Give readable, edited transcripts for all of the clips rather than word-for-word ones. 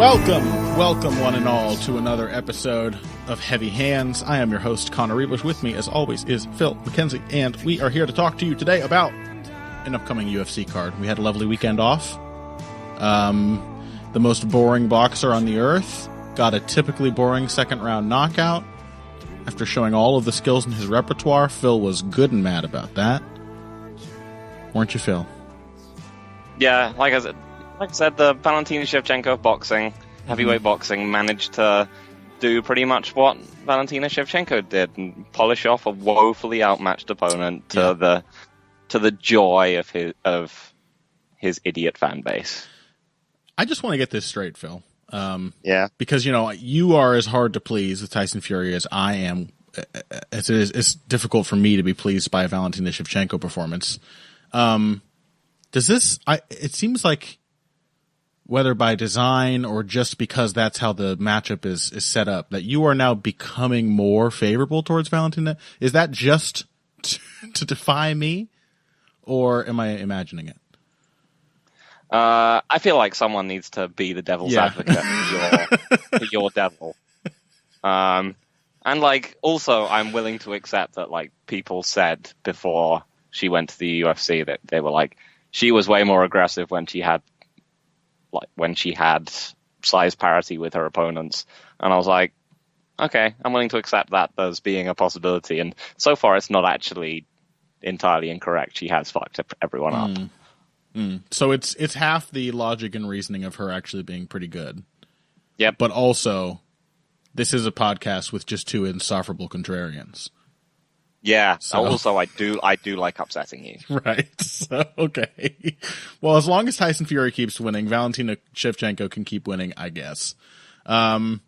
Welcome one and all to another episode of Heavy Hands. I am your host, Connor Rebush. With me, as always, is Phil McKenzie, and we are here to talk to you today about an upcoming UFC card. We had a lovely weekend off. The most boring boxer on the earth got a typically boring second-round knockout. After showing all of the skills in his repertoire, Phil was good and mad about that. Weren't you, Phil? Yeah, like I said, the Valentina Shevchenko of boxing, heavyweight boxing, managed to do pretty much what Valentina Shevchenko did and polish off a woefully outmatched opponent to the joy of his idiot fan base. I just want to get this straight, Phil. Because you are as hard to please with Tyson Fury as I am. It's difficult for me to be pleased by a Valentina Shevchenko performance. It seems like, whether by design or just because that's how the matchup is set up, that you are now becoming more favorable towards Valentina. Is that just to defy me, or am I imagining it? I feel like someone needs to be the devil's advocate for your devil. And also, I'm willing to accept that people said before she went to the UFC that they were she was way more aggressive when she had size parity with her opponents. And I was like, okay, I'm willing to accept that as being a possibility. And so far, it's not actually entirely incorrect. She has fucked everyone up. So it's half the logic and reasoning of her actually being pretty good. Yep. But also, this is a podcast with just two insufferable contrarians. Yeah. So. Also, I do like upsetting you. Right. So, okay. Well, as long as Tyson Fury keeps winning, Valentina Shevchenko can keep winning, I guess. Both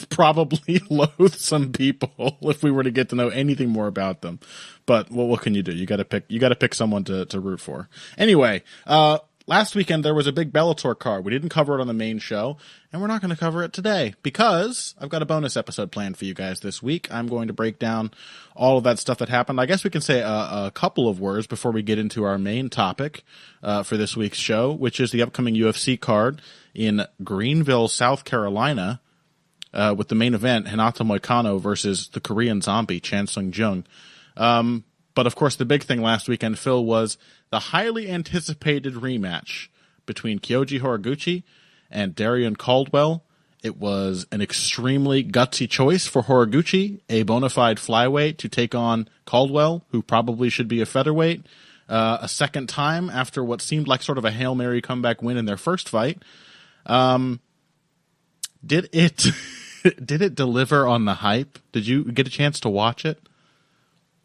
probably loathsome people if we were to get to know anything more about them. But what can you do? You got to pick someone to root for. Anyway, last weekend there was a big Bellator card. We didn't cover it on the main show, and we're not going to cover it today because I've got a bonus episode planned for you guys this week. I'm going to break down all of that stuff that happened. I guess we can say a couple of words before we get into our main topic for this week's show, which is the upcoming UFC card in Greenville, South Carolina, with the main event, Renato Moicano versus the Korean zombie, Chan Sung-jung. But of course, the big thing last weekend, Phil, was the highly anticipated rematch between Kyoji Horiguchi and Darrion Caldwell. It was an extremely gutsy choice for Horiguchi, a bona fide flyweight, to take on Caldwell, who probably should be a featherweight, a second time after what seemed like sort of a Hail Mary comeback win in their first fight. Did it deliver on the hype? Did you get a chance to watch it?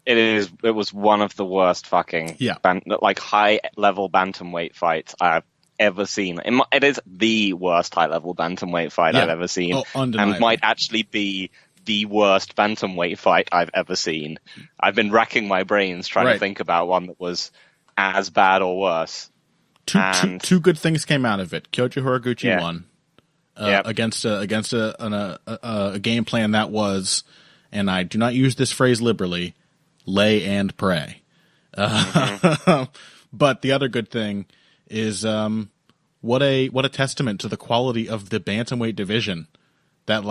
It was one of the worst fucking high-level bantamweight fights I've ever seen. It is the worst high-level bantamweight fight I've ever seen, and might actually be the worst bantamweight fight I've ever seen. I've been racking my brains trying to think about one that was as bad or worse. Two good things came out of it. Kyoji Horiguchi won against a game plan that was, and I do not use this phrase liberally, lay and pray. But the other good thing is what a testament to the quality of the bantamweight division. That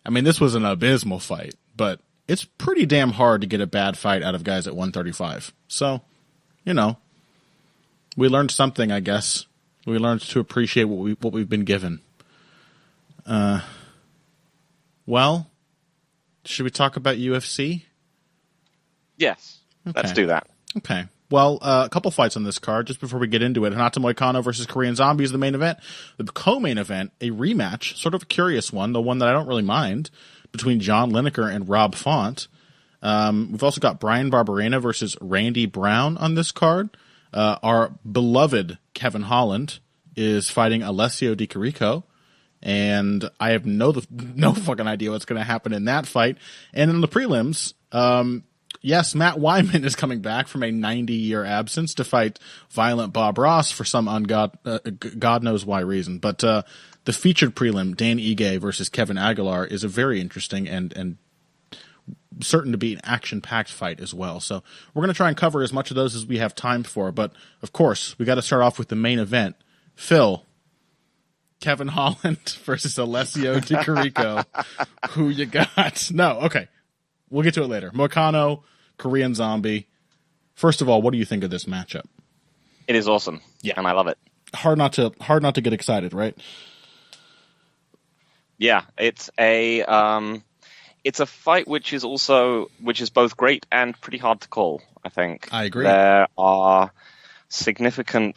this was an abysmal fight, but it's pretty damn hard to get a bad fight out of guys at 135. So, we learned something, I guess. We learned to appreciate what we've been given. Well, should we talk about UFC? Yes, okay. Let's do that. Okay. Well, a couple fights on this card. Just before we get into it, Renato Moicano versus Korean Zombie is the main event. The co-main event, a rematch, sort of a curious one, the one that I don't really mind, between John Lineker and Rob Font. We've also got Brian Barberena versus Randy Brown on this card. Our beloved Kevin Holland is fighting Alessio Di Chirico, and I have no fucking idea what's going to happen in that fight. And in the prelims, yes, Matt Wyman is coming back from a 90-year absence to fight Violent Bob Ross for some God knows why reason. But the featured prelim, Dan Ige versus Kevin Aguilar, is a very interesting and certain to be an action-packed fight as well. So we're going to try and cover as much of those as we have time for. But, of course, we got to start off with the main event. Phil, Kevin Holland versus Alessio Di Chirico. Who you got? No, okay. We'll get to it later. Moicano, Korean Zombie. First of all, what do you think of this matchup? It is awesome. Yeah. And I love it. Hard not to get excited, right? Yeah, it's a fight which is both great and pretty hard to call, I think. I agree. There are significant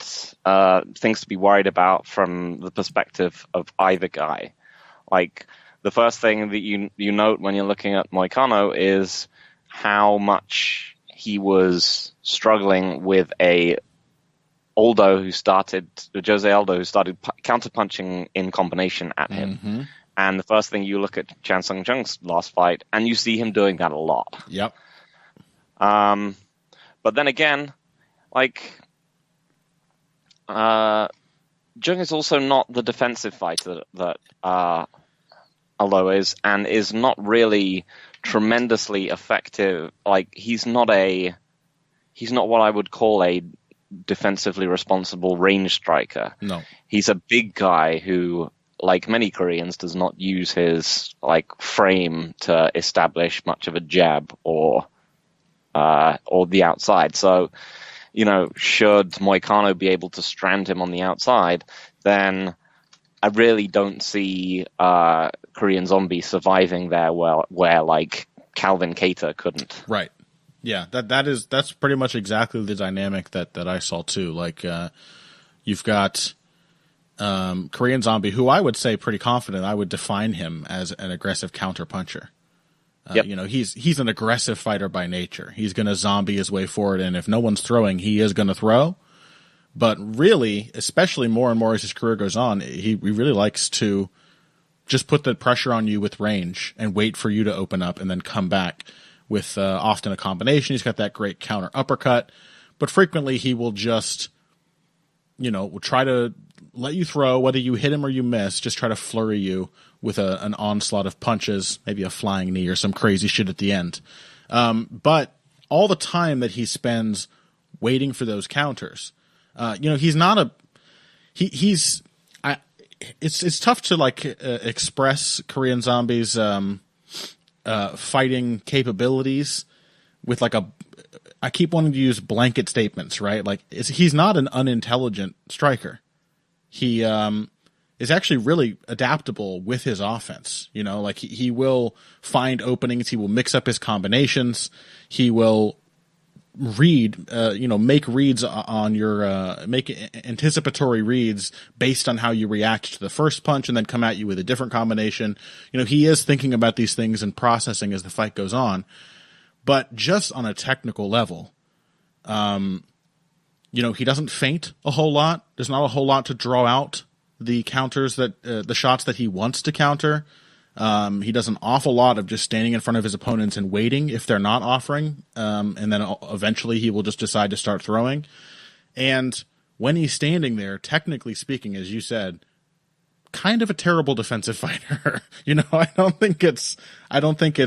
things to be worried about from the perspective of either guy. Like, the first thing that you note when you're looking at Moicano is how much he was struggling with Jose Aldo, who started counterpunching in combination at him. Mm-hmm. And the first thing you look at Chan Sung Jung's last fight, and you see him doing that a lot. Yep. But then again, like, Jung is also not the defensive fighter that Aldo is, and is not really tremendously effective. Like, he's not what I would call a defensively responsible range striker. No. He's a big guy who, like many Koreans, does not use his frame to establish much of a jab or the outside. So, should Moicano be able to strand him on the outside, then I really don't see Korean Zombie surviving there where like Calvin Cater couldn't. Right. Yeah, that's pretty much exactly the dynamic that I saw too. Like, you've got Korean Zombie, who I would say pretty confident I would define him as an aggressive counterpuncher. Yep. He's an aggressive fighter by nature. He's going to zombie his way forward, and if no one's throwing, he is going to throw. But really, especially more and more as his career goes on, he really likes to just put the pressure on you with range and wait for you to open up and then come back with often a combination. He's got that great counter uppercut, but frequently he will just, will try to let you throw, whether you hit him or you miss, just try to flurry you with an onslaught of punches, maybe a flying knee or some crazy shit at the end. But all the time that he spends waiting for those counters, he's not it's tough to express Korean Zombie's fighting capabilities with I keep wanting to use blanket statements, right? Like, he's not an unintelligent striker. He is actually really adaptable with his offense. He will find openings. He will mix up his combinations. He will make reads on your, make anticipatory reads based on how you react to the first punch and then come at you with a different combination. He is thinking about these things and processing as the fight goes on. But just on a technical level, he doesn't feint a whole lot. There's not a whole lot to draw out the counters the shots that he wants to counter. He does an awful lot of just standing in front of his opponents and waiting if they're not offering. And then eventually he will just decide to start throwing. And when he's standing there, technically speaking, as you said, kind of a terrible defensive fighter. I don't think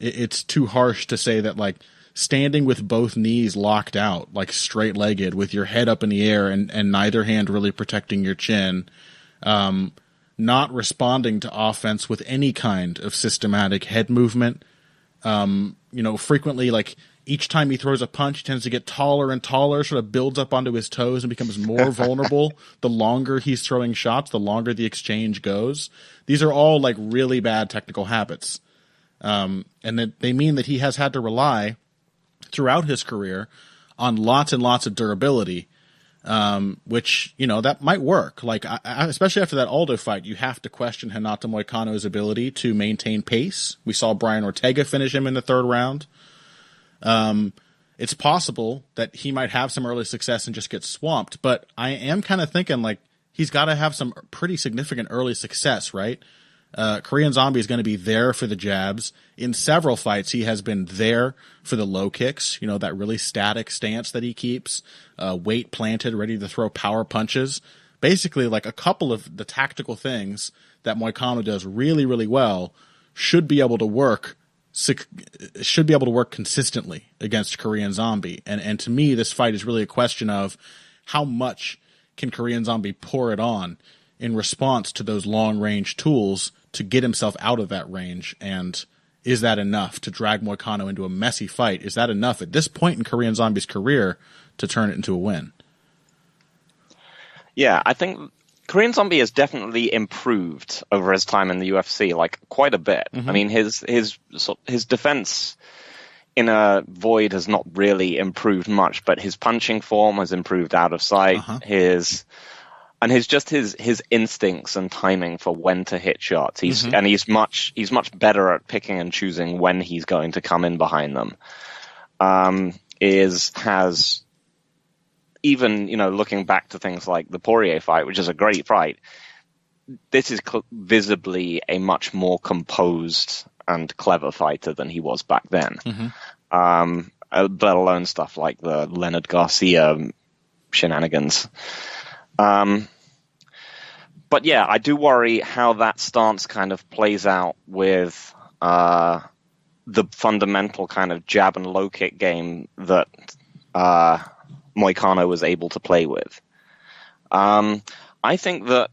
it's too harsh to say that, standing with both knees locked out, straight-legged, with your head up in the air and neither hand really protecting your chin, not responding to offense with any kind of systematic head movement. Frequently, each time he throws a punch, he tends to get taller and taller, sort of builds up onto his toes and becomes more vulnerable. The longer he's throwing shots, the longer the exchange goes. These are all really bad technical habits. And that they mean that he has had to rely throughout his career on lots and lots of durability, which, that might work. Especially after that Aldo fight, you have to question Renato Moicano's ability to maintain pace. We saw Brian Ortega finish him in the third round. It's possible that he might have some early success and just get swamped, but I am kind of thinking he's got to have some pretty significant early success, right? Korean Zombie is going to be there for the jabs. In several fights, he has been there for the low kicks, that really static stance that he keeps, weight planted, ready to throw power punches. Basically, a couple of the tactical things that Moicano does really, really well should be able to work consistently against Korean Zombie. And to me, this fight is really a question of how much can Korean Zombie pour it on in response to those long-range tools to get himself out of that range. And is that enough to drag Moicano into a messy fight? Is that enough at this point in Korean Zombie's career to turn it into a win? Yeah, I think Korean Zombie has definitely improved over his time in the UFC, like quite a bit. Mm-hmm. I mean, his defense in a void has not really improved much, but his punching form has improved out of sight. Uh-huh. His instincts and timing for when to hit shots. He's much better at picking and choosing when he's going to come in behind them. Has even, looking back to things like the Poirier fight, which is a great fight, this is visibly a much more composed and clever fighter than he was back then. Mm-hmm. Let alone stuff like the Leonard Garcia shenanigans. But yeah, I do worry how that stance kind of plays out with the fundamental kind of jab and low kick game that Moicano was able to play with. I think that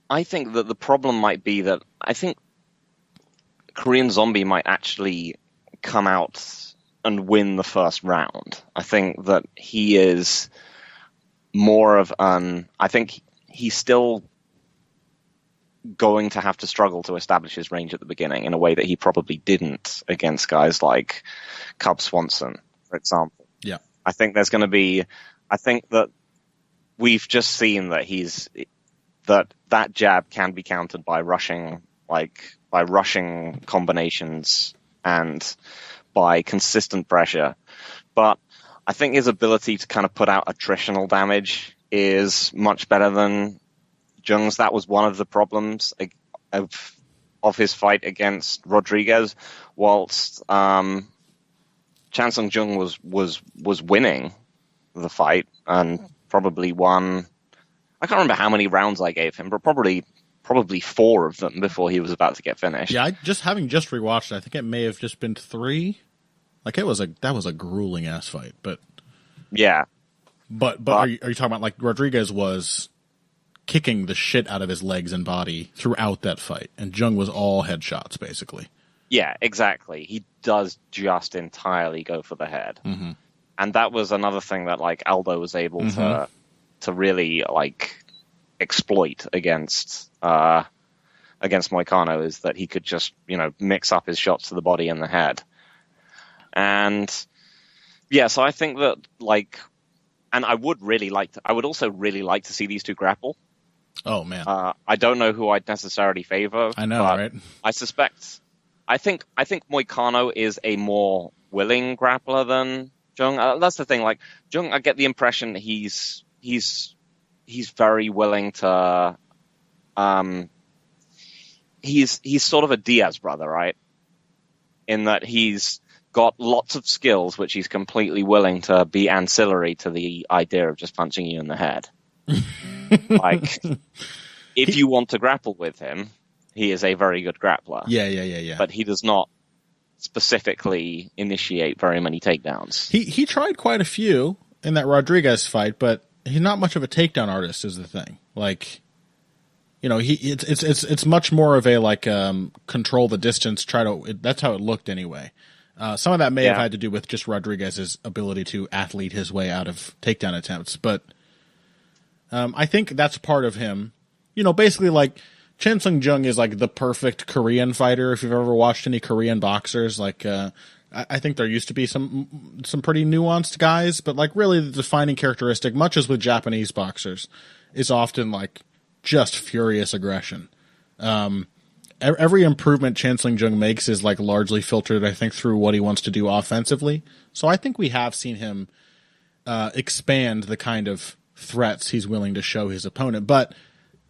the problem might be that I think Korean Zombie might actually come out and win the first round. I think that he is more of I think he's still going to have to struggle to establish his range at the beginning in a way that he probably didn't against guys like Cub Swanson, for example. Yeah. I think that we've just seen that that jab can be countered by rushing combinations and by consistent pressure. But I think his ability to kind of put out attritional damage is much better than Jung's. That was one of the problems of his fight against Rodriguez, whilst Chan Sung Jung was winning the fight and probably won. I can't remember how many rounds I gave him, but probably 4 of them before he was about to get finished. Yeah, having rewatched it, I think it may have just been 3. Like that was a grueling ass fight, but yeah. But are you talking about like Rodriguez was kicking the shit out of his legs and body throughout that fight, and Jung was all headshots basically. Yeah, exactly. He does just entirely go for the head, mm-hmm. and that was another thing that like Aldo was able mm-hmm. to really like exploit against Moicano, is that he could just mix up his shots to the body and the head, and yeah. So I think that like. And I would also really like to see these two grapple. Oh man! I don't know who I'd necessarily favor. I know, right? I think Moicano is a more willing grappler than Jung. That's the thing. Like Jung, I get the impression he's very willing to. He's sort of a Diaz brother, right? In that he's got lots of skills which he's completely willing to be ancillary to the idea of just punching you in the head. Like, if you want to grapple with him, he is a very good grappler. Yeah. But he does not specifically initiate very many takedowns. He tried quite a few in that Rodriguez fight, but he's not much of a takedown artist, is the thing. Like, it's much more of a like control the distance. That's how it looked anyway. Some of that may have had to do with just Rodriguez's ability to athlete his way out of takedown attempts, but I think that's part of him. Basically like Chan Sung Jung is like the perfect Korean fighter. If you've ever watched any Korean boxers, like I think there used to be some pretty nuanced guys, but like really the defining characteristic, much as with Japanese boxers, is often like just furious aggression. Every improvement Chan Sung Jung makes is like largely filtered, I think, through what he wants to do offensively. So I think we have seen him expand the kind of threats he's willing to show his opponent. But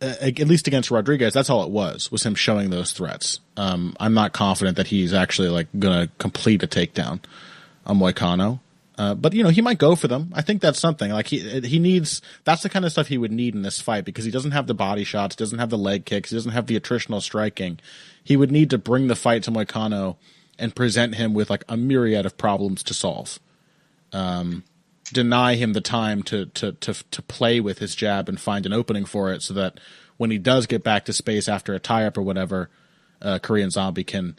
at least against Rodriguez, that's all it was him showing those threats. I'm not confident that he's actually like going to complete a takedown on Moicano. But he might go for them. I think that's something like he needs. That's the kind of stuff he would need in this fight, because he doesn't have the body shots, doesn't have the leg kicks, he doesn't have the attritional striking. He would need to bring the fight to Moicano and present him with like a myriad of problems to solve. deny him the time to play with his jab and find an opening for it, so that when he does get back to space after a tie-up or whatever, Korean Zombie can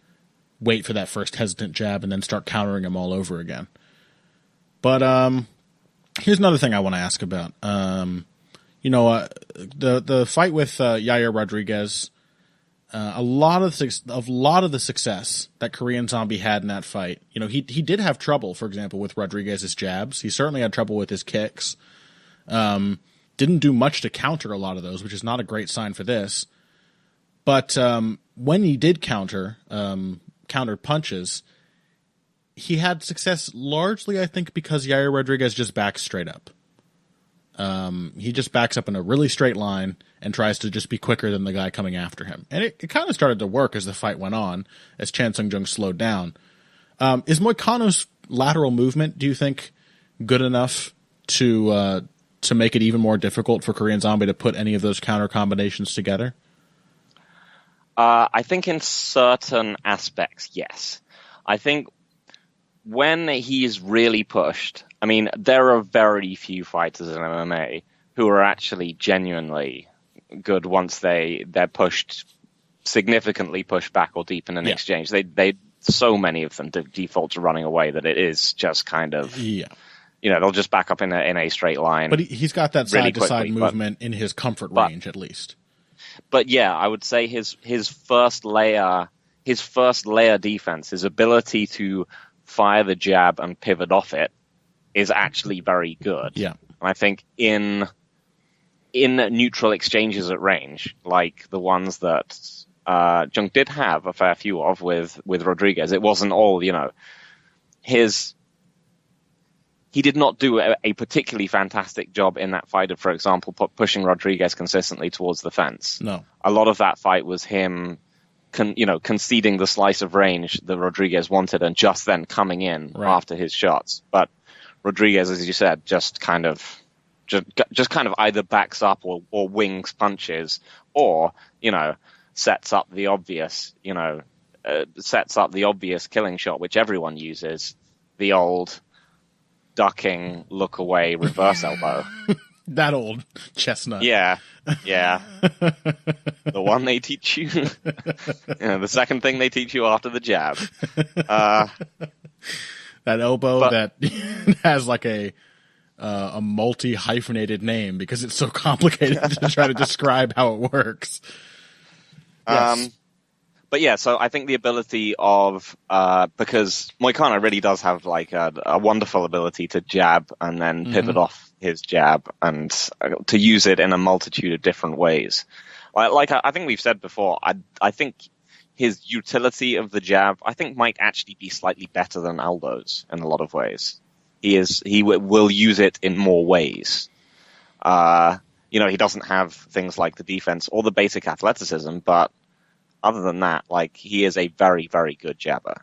wait for that first hesitant jab and then start countering him all over again. But here's another thing I want to ask about. The fight with Yair Rodriguez, a lot of the success that Korean Zombie had in that fight, he did have trouble, for example, with Rodriguez's jabs. He certainly had trouble with his kicks. Didn't do much to counter a lot of those, which is not a great sign for this. But when he did counter punches, he had success largely, I think, because Yair Rodriguez just backs straight up. He just backs up in a really straight line and tries to just be quicker than the guy coming after him. And it kind of started to work as the fight went on, as Chan Sung Jung slowed down. Is Moicano's lateral movement, do you think, good enough to make it even more difficult for Korean Zombie to put any of those counter combinations together? I think in certain aspects, yes. I think when he's really pushed, I mean, there are very few fighters in MMA who are actually genuinely good once they're significantly pushed back or deep in an exchange. They so many of them default to running away that it is just kind of they'll just back up in a straight line. But he's got that side to side movement in his comfort range, at least. But yeah, I would say his first layer defense, his ability to fire the jab and pivot off it, is actually very good. Yeah. And I think in neutral exchanges at range, like the ones that Jung did have a fair few of with Rodriguez, it wasn't all, he did not do a particularly fantastic job in that fight of, for example, pushing Rodriguez consistently towards the fence. No. A lot of that fight was him conceding the slice of range that Rodriguez wanted and just then coming in after his shots. But Rodriguez, as you said, just kind of either backs up or wings punches, or sets up the obvious killing shot, which everyone uses, the old ducking, look away, reverse elbow. That old chestnut. Yeah. The one they teach you. The second thing they teach you after the jab. That elbow that has like a multi-hyphenated name because it's so complicated to try to describe how it works. Yes. But yeah, so I think the ability of because Moicano really does have like a wonderful ability to jab and then pivot off his jab and to use it in a multitude of different ways. Like I think we've said before, I think his utility of the jab, I think, might actually be slightly better than Aldo's in a lot of ways. He will use it in more ways. He doesn't have things like the defense or the basic athleticism, but other than that, like, he is a very, very good jabber.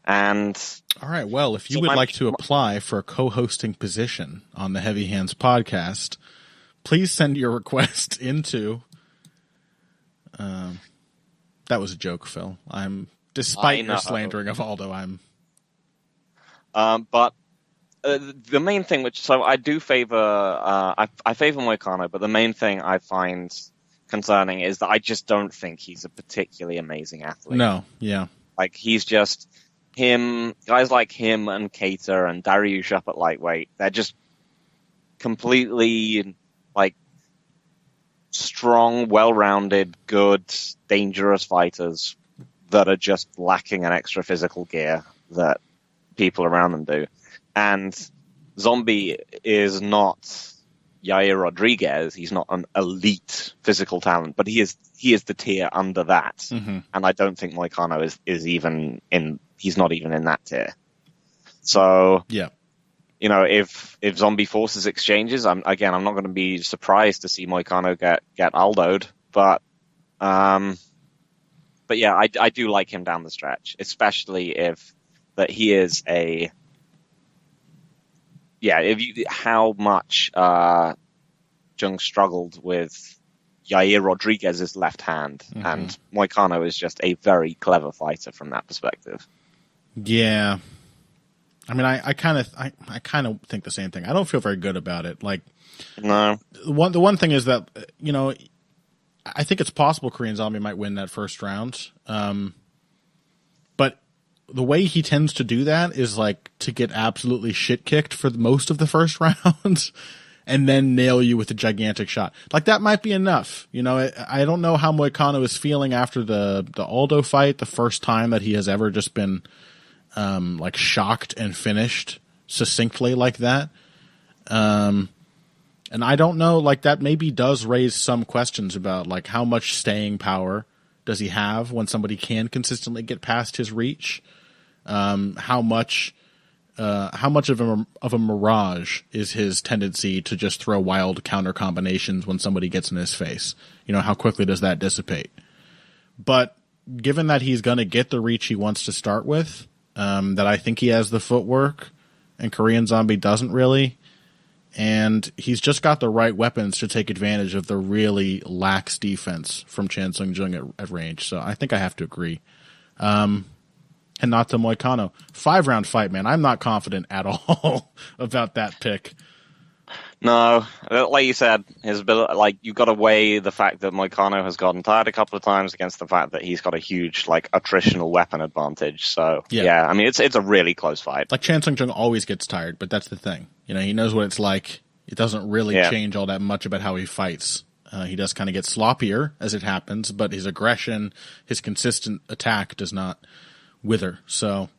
And all right, well, if you would like to apply for a co-hosting position on the Heavy Hands podcast, please send your request into. That was a joke, Phil. Despite your slandering of Aldo, But the main thing, I do favor, I favor Moicano, but the main thing I find concerning is that I just don't think he's a particularly amazing athlete. No, yeah. Like, he's just guys like him and Keita and Dariush up at lightweight, they're just completely, like, strong, well-rounded, good, dangerous fighters that are just lacking an extra physical gear that people around them do. And Zombie is not Yair Rodriguez. He's not an elite physical talent, but he is the tier under that. Mm-hmm. And I don't think Moicano is even in. He's not even in that tier. So yeah, if Zombie forces exchanges, I'm not going to be surprised to see Moicano get Aldo'd, but yeah, I do like him down the stretch, especially if that he is a. Yeah, how much Jung struggled with Yair Rodriguez's left hand, and Moicano is just a very clever fighter from that perspective. Yeah, I mean, I kind of think the same thing. I don't feel very good about it. Like, no. The one thing is that, you know, I think it's possible Korean Zombie might win that first round. But the way he tends to do that is like to get absolutely shit kicked for most of the first round and then nail you with a gigantic shot. Like that might be enough. You know, I don't know how Moicano is feeling after the Aldo fight, the first time that he has ever just been like shocked and finished succinctly like that. And I don't know, like that maybe does raise some questions about like how much staying power does he have when somebody can consistently get past his reach? How much of a mirage is his tendency to just throw wild counter combinations when somebody gets in his face? You know, how quickly does that dissipate? But given that he's going to get the reach he wants to start with, that I think he has the footwork and Korean Zombie doesn't really. And he's just got the right weapons to take advantage of the really lax defense from Chan Sung Jung at range. So I think I have to agree. Renato Moicano, 5-round fight, man. I'm not confident at all about that pick. No, like you said, his ability, like you've got to weigh the fact that Moicano has gotten tired a couple of times against the fact that he's got a huge like attritional weapon advantage. So yeah, I mean it's a really close fight. Like Chan Sung Jung always gets tired, but that's the thing. You know, he knows what it's like. It doesn't really change all that much about how he fights. He does kind of get sloppier as it happens, but his aggression, his consistent attack does not wither. So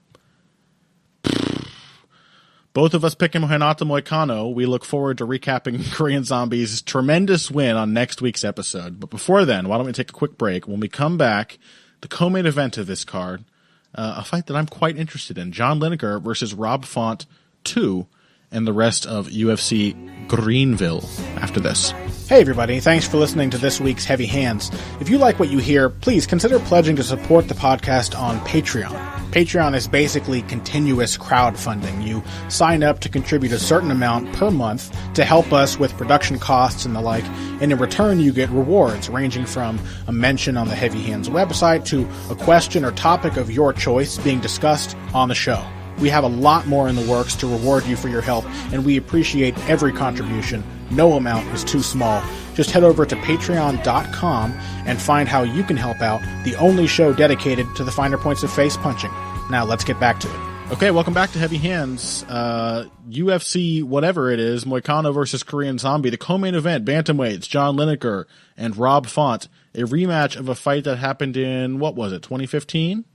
both of us picking Renato Moicano. We look forward to recapping Korean Zombie's tremendous win on next week's episode. But before then, why don't we take a quick break? When we come back, the co-main event of this card, a fight that I'm quite interested in. John Lineker versus Rob Font 2 and the rest of UFC Greenville after this. Hey everybody, thanks for listening to this week's Heavy Hands. If you like what you hear, please consider pledging to support the podcast on Patreon. Patreon is basically continuous crowdfunding. You sign up to contribute a certain amount per month to help us with production costs and the like, and in return you get rewards ranging from a mention on the Heavy Hands website to a question or topic of your choice being discussed on the show. We have a lot more in the works to reward you for your help, and we appreciate every contribution. No amount is too small. Just head over to patreon.com and find how you can help out, the only show dedicated to the finer points of face punching. Now let's get back to it. Okay, welcome back to Heavy Hands. UFC, whatever it is, Moicano versus Korean Zombie. The co-main event, bantamweights, John Lineker and Rob Font. A rematch of a fight that happened in, what was it, 2015?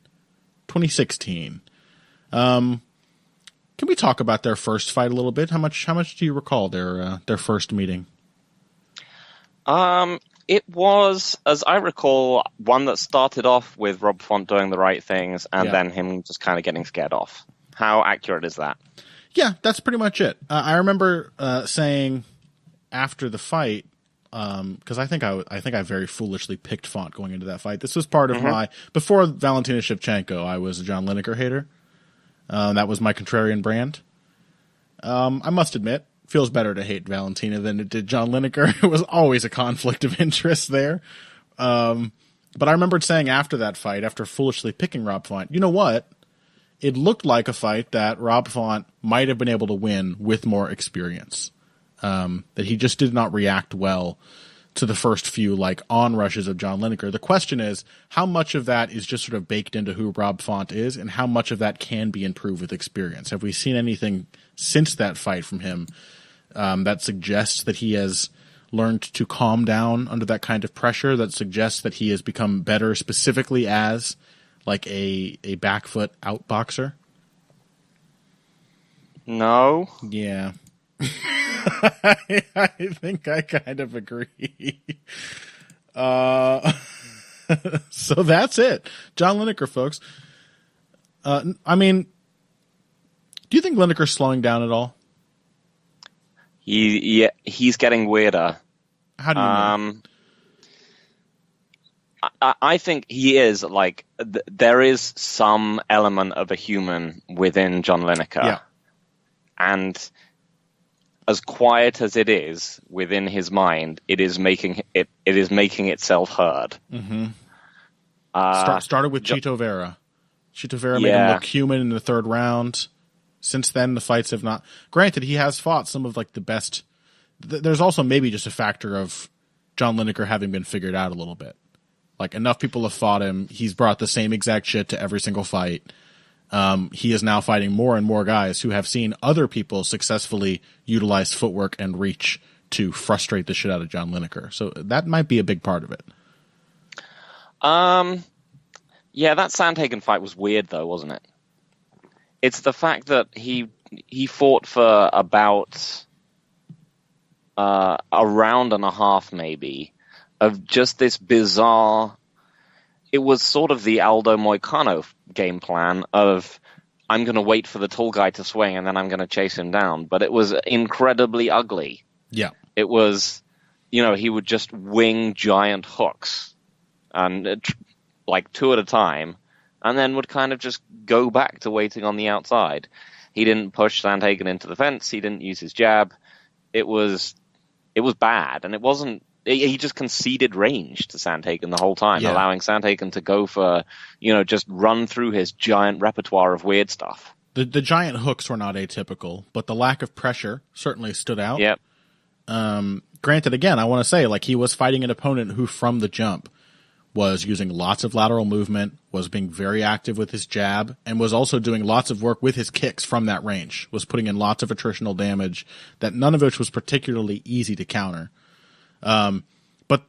2016. Can we talk about their first fight a little bit? How much do you recall their first meeting? It was, as I recall, one that started off with Rob Font doing the right things and then him just kind of getting scared off. How accurate is that? Yeah, that's pretty much it. I remember saying after the fight, because I think I very foolishly picked Font going into that fight. This was part of my, before Valentina Shevchenko, I was a John Lineker hater. That was my contrarian brand. I must admit, feels better to hate Valentina than it did John Lineker. It was always a conflict of interest there. But I remembered saying after that fight, after foolishly picking Rob Font, you know what? It looked like a fight that Rob Font might have been able to win with more experience. That he just did not react well to the first few like onrushes of John Lineker. The question is, how much of that is just sort of baked into who Rob Font is, and how much of that can be improved with experience? Have we seen anything since that fight from him that suggests that he has learned to calm down under that kind of pressure, that suggests that he has become better specifically as like a back foot outboxer? No. Yeah. I think I kind of agree. So that's it. John Lineker, folks. I mean, do you think Lineker's slowing down at all? He's getting weirder. How do you know? I think he is, like, there is some element of a human within John Lineker. Yeah. And as quiet as it is within his mind, it is making itself heard. Mm-hmm. Started with Chito Vera. Chito Vera made him look human in the third round. Since then, the fights have not. Granted, he has fought some of like the best. There's also maybe just a factor of John Lineker having been figured out a little bit. Like enough people have fought him. He's brought the same exact shit to every single fight. He is now fighting more and more guys who have seen other people successfully utilize footwork and reach to frustrate the shit out of John Lineker. So that might be a big part of it. Yeah, that Sandhagen fight was weird though, wasn't it? It's the fact that he fought for about a round and a half maybe of just this bizarre. It was sort of the Aldo Moicano game plan of I'm going to wait for the tall guy to swing and then I'm going to chase him down. But it was incredibly ugly. Yeah. It was, he would just wing giant hooks and like two at a time and then would kind of just go back to waiting on the outside. He didn't push Sandhagen into the fence. He didn't use his jab. It was bad. And it wasn't, he just conceded range to Sandhagen the whole time, allowing Sandhagen to go for, just run through his giant repertoire of weird stuff. The giant hooks were not atypical, but the lack of pressure certainly stood out. Yep. Granted, again, I want to say, like, he was fighting an opponent who, from the jump, was using lots of lateral movement, was being very active with his jab, and was also doing lots of work with his kicks from that range, was putting in lots of attritional damage, that none of which was particularly easy to counter. But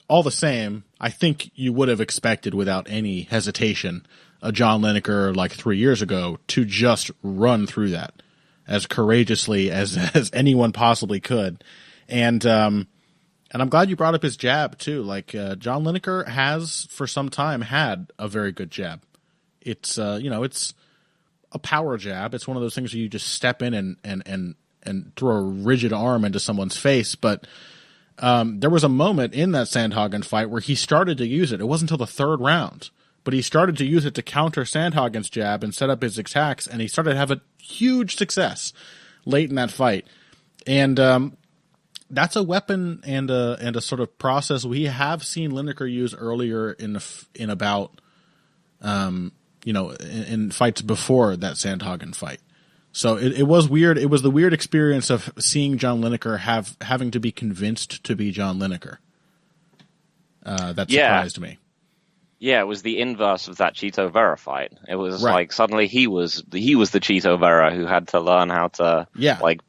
all the same, I think you would have expected without any hesitation a John Lineker like 3 years ago to just run through that as courageously as anyone possibly could. And I'm glad you brought up his jab too. Like, John Lineker has for some time had a very good jab. It's, it's a power jab. It's one of those things where you just step in and throw a rigid arm into someone's face. But, there was a moment in that Sandhagen fight where he started to use it. It wasn't until the third round, but he started to use it to counter Sandhagen's jab and set up his attacks. And he started to have a huge success late in that fight. And, that's a weapon and a sort of process we have seen Lineker use earlier in about, in fights before that Sandhagen fight. So it was weird. It was the weird experience of seeing John Lineker having to be convinced to be John Lineker. That surprised me. Yeah, it was the inverse of that Chito Vera fight. It was like suddenly he was the Chito Vera who had to learn how to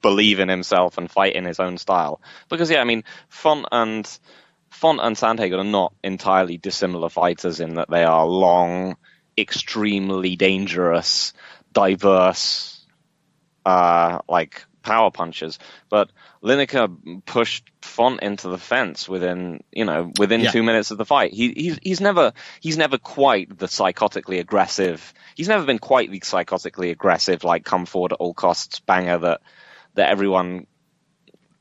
believe in himself and fight in his own style. Because Font and Sandhagen are not entirely dissimilar fighters in that they are long, extremely dangerous, diverse, power punchers. But Lineker pushed Font into the fence within 2 minutes of the fight. He's never quite the psychotically aggressive. He's never been quite the psychotically aggressive, like come forward at all costs banger that everyone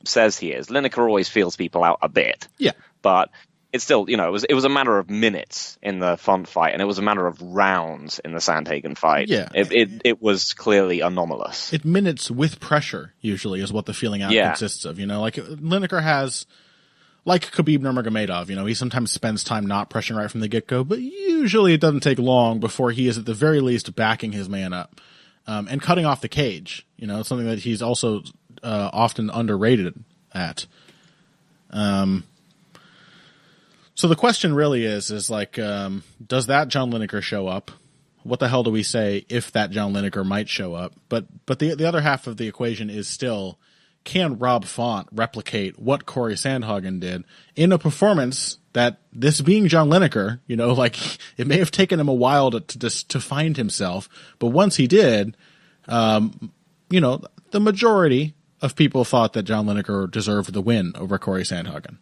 says he is. Lineker always feels people out a bit. Yeah. But it's still, it was a matter of minutes in the Font fight, and it was a matter of rounds in the Sandhagen fight. Yeah. It was clearly anomalous. Minutes with pressure, usually, is what the feeling out consists of. Like Lineker has, like Khabib Nurmagomedov, he sometimes spends time not pressuring right from the get-go, but usually it doesn't take long before he is at the very least backing his man up. And cutting off the cage, something that he's also often underrated at. So the question really is like, does that John Lineker show up? What the hell do we say if that John Lineker might show up? But the other half of the equation is still, can Rob Font replicate what Corey Sandhagen did in a performance that, this being John Lineker, it may have taken him a while to find himself, but once he did, the majority of people thought that John Lineker deserved the win over Corey Sandhagen.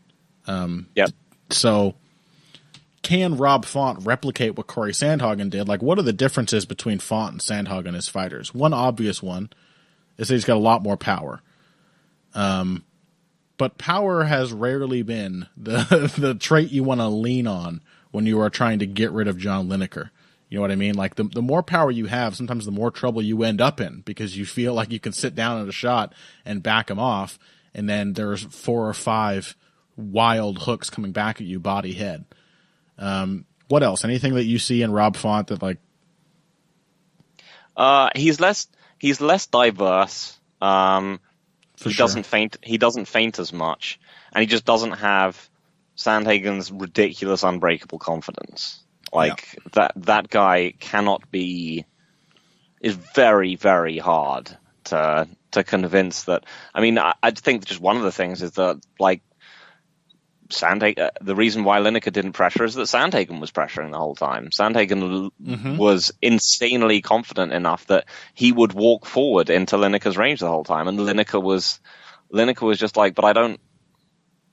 So can Rob Font replicate what Corey Sandhagen did? Like, what are the differences between Font and Sandhagen as fighters? One obvious one is that he's got a lot more power. But power has rarely been the trait you want to lean on when you are trying to get rid of John Lineker. You know what I mean? Like, the more power you have, sometimes the more trouble you end up in, because you feel like you can sit down at a shot and back him off, and then there's 4 or 5 wild hooks coming back at you, body, head. What else? Anything that you see in Rob Font that, like, he's less he's less diverse. He doesn't faint as much, and he just doesn't have Sandhagen's ridiculous unbreakable confidence. Like that guy is very, very hard to convince that. I mean, I think just one of the things is that, like, the reason why Lineker didn't pressure is that Sandhagen was pressuring the whole time. Sandhagen was insanely confident enough that he would walk forward into Lineker's range the whole time, and Lineker was just like, but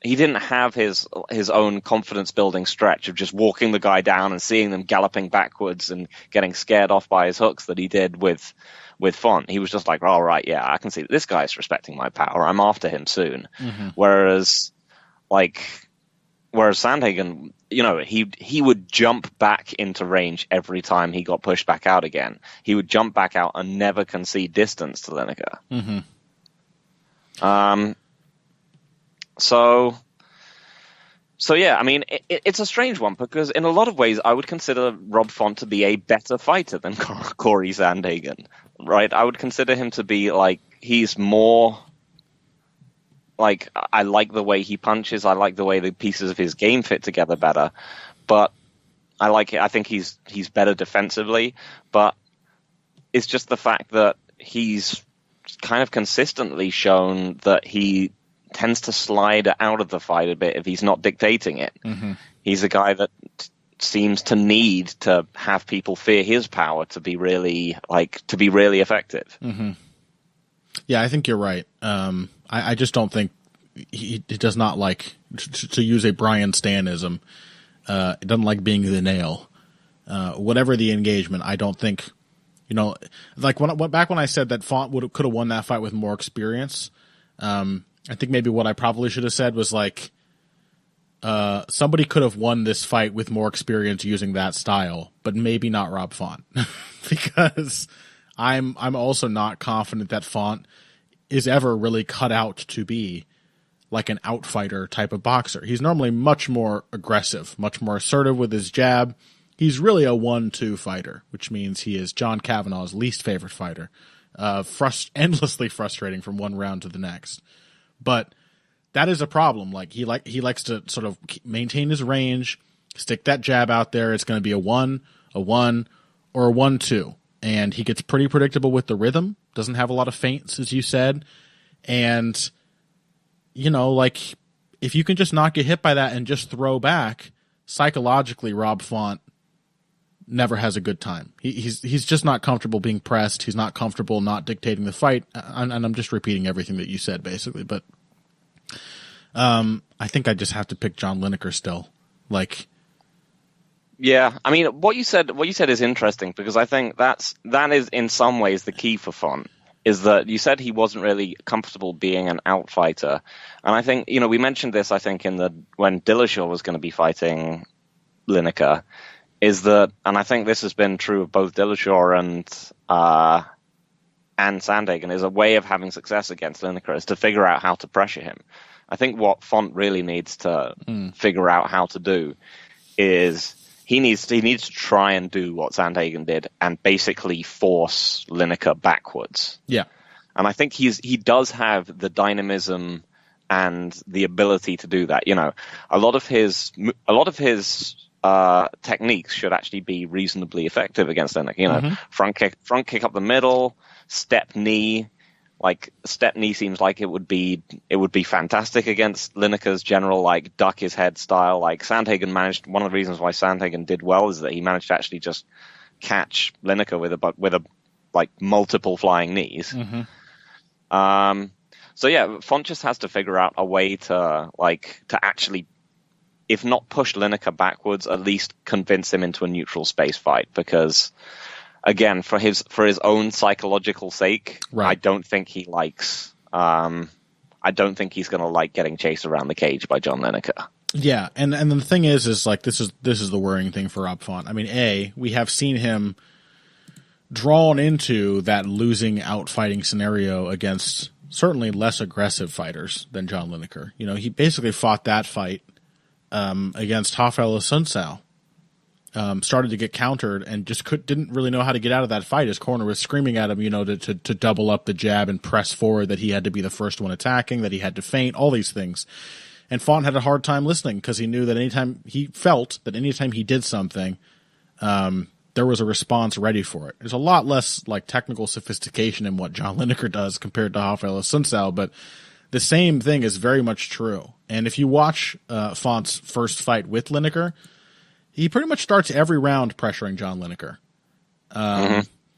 he didn't have his own confidence building stretch of just walking the guy down and seeing them galloping backwards and getting scared off by his hooks that he did with Font. He was just like, all right, yeah, I can see that this guy's respecting my power. I'm after him soon. Whereas Sandhagen, he would jump back into range every time he got pushed back out again. He would jump back out and never concede distance to Lineker. So yeah, I mean, it's a strange one because in a lot of ways I would consider Rob Font to be a better fighter than Corey Sandhagen, right? I would consider him to be he's more I like the way he punches. I like the way the pieces of his game fit together better, but I think he's better defensively, but it's just the fact that he's kind of consistently shown that he tends to slide out of the fight a bit if he's not dictating it. He's a guy that seems to need to have people fear his power to be really effective. Yeah, I think you're right. I just don't think he does not like, to use a Brian Stanism, it doesn't like being the nail. Whatever the engagement, I don't think, back when I said that Font could have won that fight with more experience, I think maybe what I probably should have said was somebody could have won this fight with more experience using that style, but maybe not Rob Font, because I'm also not confident that Font is ever really cut out to be like an outfighter type of boxer. He's normally much more aggressive, much more assertive with his jab. He's really a 1-2 fighter, which means he is John Kavanagh's least favorite fighter. Endlessly frustrating from one round to the next. But that is a problem. He likes to sort of maintain his range, stick that jab out there. It's going to be a 1, or a 1-2. And he gets pretty predictable with the rhythm, doesn't have a lot of feints, as you said. And, if you can just not get hit by that and just throw back, psychologically, Rob Font never has a good time. He's just not comfortable being pressed. He's not comfortable not dictating the fight. And I'm just repeating everything that you said, basically. But I think I just have to pick John Lineker still. Yeah, I mean, what you said is interesting, because I think that is in some ways the key for Font, is that you said he wasn't really comfortable being an outfighter. And I think, we mentioned this, I think, when Dillashaw was going to be fighting Lineker, and I think this has been true of both Dillashaw and Sandhagen, is a way of having success against Lineker is to figure out how to pressure him. I think what Font really needs to figure out how to do is he needs to try and do what Sandhagen did and basically force Lineker backwards. Yeah. And I think he does have the dynamism and the ability to do that. A lot of his techniques should actually be reasonably effective against Lineker. Front kick up the middle, step knee. Step knee seems like it would be fantastic against Lineker's general duck his head style. Sandhagen managed, one of the reasons why Sandhagen did well is that he managed to actually just catch Lineker with a multiple flying knees. So yeah, Font just has to figure out a way to actually, if not push Lineker backwards, at least convince him into a neutral space fight, because again, for his own psychological sake, right. I don't think he likes. I don't think he's going to like getting chased around the cage by John Lineker. Yeah, and the thing is this is the worrying thing for Rob Font. I mean, we have seen him drawn into that losing outfighting scenario against certainly less aggressive fighters than John Lineker. He basically fought that fight against Rafael Assunção. started to get countered and just didn't really know how to get out of that fight. His corner was screaming at him, to double up the jab and press forward, that he had to be the first one attacking, that he had to feint, all these things. And Font had a hard time listening because he knew that anytime he did something, there was a response ready for it. There's a lot less like technical sophistication in what John Lineker does compared to Rafael Sunsao, but the same thing is very much true. And if you watch Font's first fight with Lineker, he pretty much starts every round pressuring John Lineker.